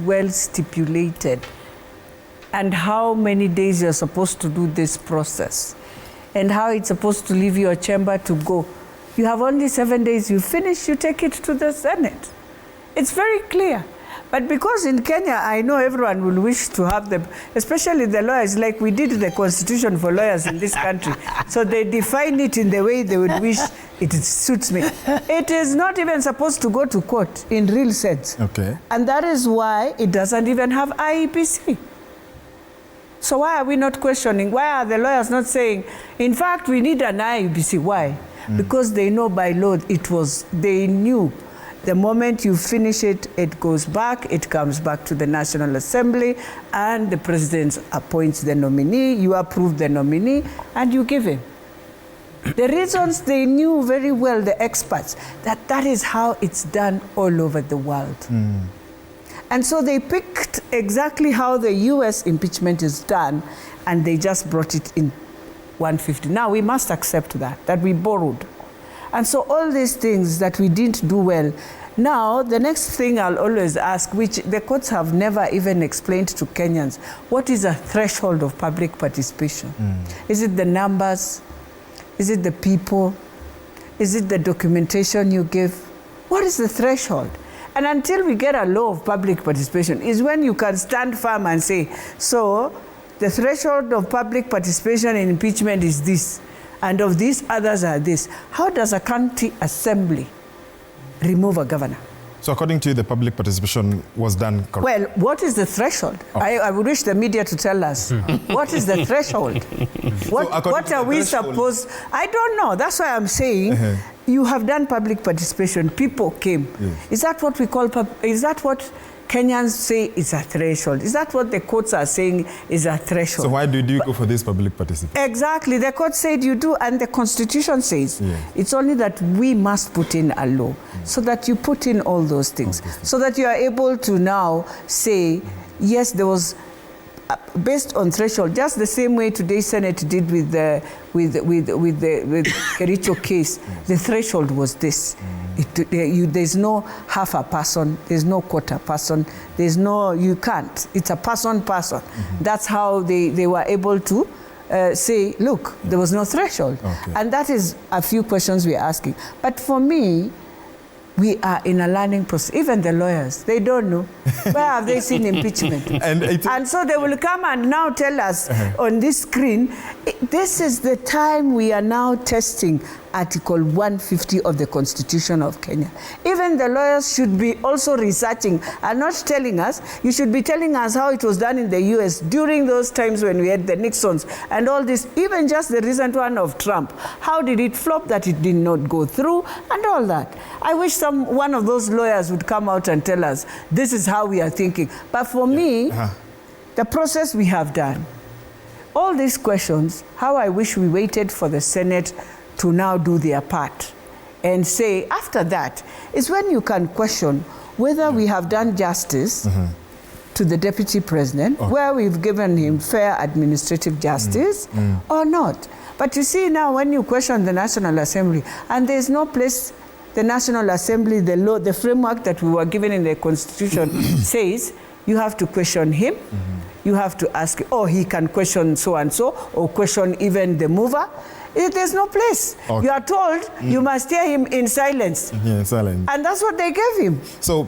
well stipulated, and how many days you're supposed to do this process, and how it's supposed to leave your chamber to go. You have only 7 days, you finish, you take it to the Senate. It's very clear. But because in Kenya, I know everyone will wish to have them, especially the lawyers, like we did the constitution for lawyers in this country. So they define it in the way they would wish it suits me. It is not even supposed to go to court in real sense. Okay. And that is why it doesn't even have IEPC. So why are we not questioning? Why are the lawyers not saying, in fact, we need an IEPC? Why? Because they know by law they knew the moment you finish it, it goes back, it comes back to the National Assembly, and the president appoints the nominee, you approve the nominee, and you give him. The reasons they knew very well, the experts, that is how it's done all over the world. And so they picked exactly how the US impeachment is done, and they just brought it in 150. Now we must accept that we borrowed. And so all these things that we didn't do well, now the next thing I'll always ask, which the courts have never even explained to Kenyans, what is a threshold of public participation? Is it the numbers? Is it the people? Is it the documentation you give? What is the threshold? And until we get a law of public participation is when you can stand firm and say, so the threshold of public participation in impeachment is this, and of these others are this. How does a county assembly remove a governor? So according to you, the public participation was done correctly? Well, what is the threshold? Okay. I would wish the media to tell us. What is the threshold? What are we supposed... I don't know. That's why I'm saying you have done public participation. People came. Yes. Is that what we call... Is that what Kenyans say is a threshold? Is that what the courts are saying is a threshold? So why did you go for this public participation? Exactly. The court said you do, and the Constitution says it's only that we must put in a law, so that you put in all those things, so that you are able to now say, yes, there was, based on threshold, just the same way today's Senate did with the Kericho case. The threshold was this. There's no half a person, there's no quarter person, there's no, you can't. It's a person. That's how they were able to say, look, there was no threshold. And that is a few questions we're asking. But for me, we are in a learning process. Even the lawyers, they don't know. Where have they seen impeachment? And so they will come and now tell us on this screen, this is the time we are now testing Article 150 of the Constitution of Kenya. Even the lawyers should be also researching and not telling us. You should be telling us how it was done in the US during those times when we had the Nixons and all this, even just the recent one of Trump. How did it flop that it did not go through and all that? I wish one of those lawyers would come out and tell us, this is how we are thinking. But for me, the process we have done, all these questions, how I wish we waited for the Senate to now do their part and say, after that, is when you can question whether we have done justice to the deputy president, where we've given him fair administrative justice or not. But you see now, when you question the National Assembly, and there's no place, the National Assembly, the law, the framework that we were given in the Constitution says you have to question him, you have to ask, he can question so-and-so, or question even the mover. There's no place. You are told you must hear him in silence. Yeah, silence. And that's what they gave him. So